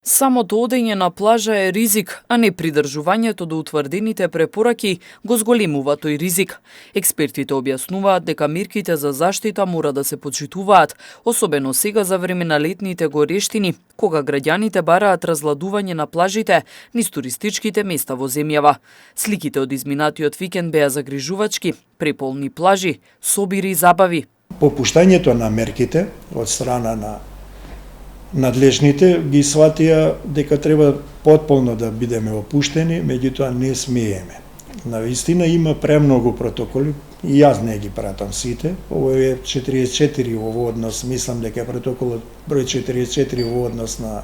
Самото одење на плажа е ризик, а не придржувањето до утврдените препораки го зголемува тој ризик. Експертите објаснуваат дека мерките за заштита мора да се почитуваат, особено сега за време на летните горештини, кога граѓаните бараат разладување на плажите низ туристичките места во земјава. Сликите од изминатиот викенд беа загрижувачки, преполни плажи, собири и забави. Попуштањето на мерките од страна на надлежните ги сватија дека треба потполно да бидеме опуштени, меѓутоа не смееме. Навистина има премногу протоколи, и јас не ги пратам сите. Ово е 44 во однос, мислам дека е протоколот број 44 во однос на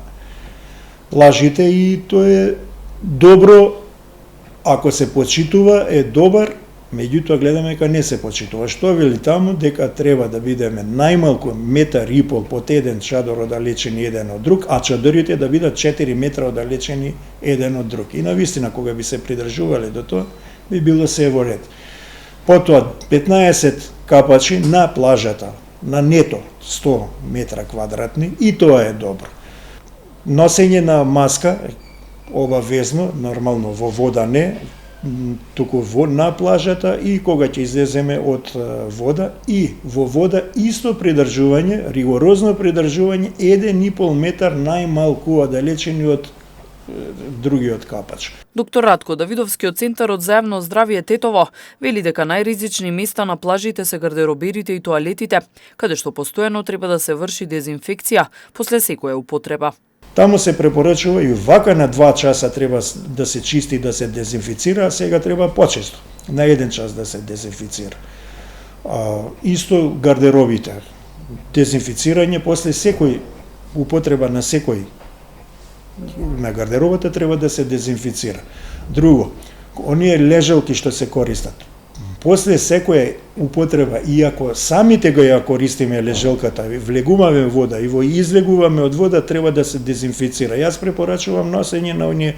плажите и тоа е добро, ако се почитува е добар, меѓутоа гледаме дека не се почитува. Што вели таму? Дека треба да бидеме најмалку метар и пол под еден чадор оддалечени еден од друг, а чадорите да бидат 4 метра оддалечени еден од друг. И навистина, кога би се придржувале до тоа, би било се во ред. Потоа 15 капачи на плажата, на нето 100 метра квадратни, и тоа е добро. Носење на маска, обавезно, нормално во вода не, туку на плажата и кога ќе излеземе од вода, и во вода исто придржување, ригорозно придржување 1,5 метар најмалку оддалечени од другиот капач. Доктор Радко Давидовски од Центарот за јавно здравје Тетово вели дека најризични места на плажите се гардероберите и тоалетите, каде што постојано треба да се врши дезинфекција после секоја употреба. Таму се препорачува и вака на 2 часа треба да се чисти, да се дезинфицира, а сега треба почесто, на 1 час да се дезинфицира. Исто гардеробите, дезинфицирање после секој употреба на секој на гардеробата треба да се дезинфицира. Друго, оние лежалки што се користат, после секоја употреба, иако самите го ја користиме лежалката, влегуваме вода и во излегуваме од вода, треба да се дезинфицира. Јас препорачувам носење на оние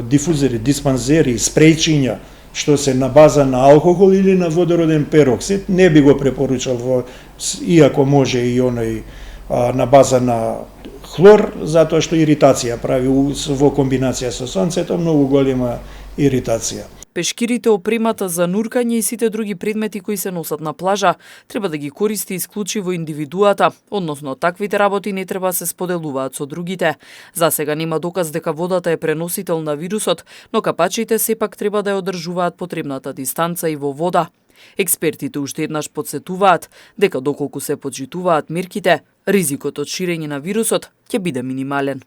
дифузери, диспанзери, спрејчиња, што се на база на алкохол или на водороден пероксид. Не би го препоручал иако може и оној на база на хлор, затоа што иритација прави во комбинација со сонцето, многу голема иритација. Пешкирите, опремата за нуркање и сите други предмети кои се носат на плажа треба да ги користи исклучиво индивидуата, односно таквите работи не треба се споделуваат со другите. За сега нема доказ дека водата е преносител на вирусот, но капачите сепак треба да ја одржуваат потребната дистанца и во вода. Експертите уште еднаш потсетуваат дека доколку се почитуваат мерките, ризикот од ширење на вирусот ќе биде минимален.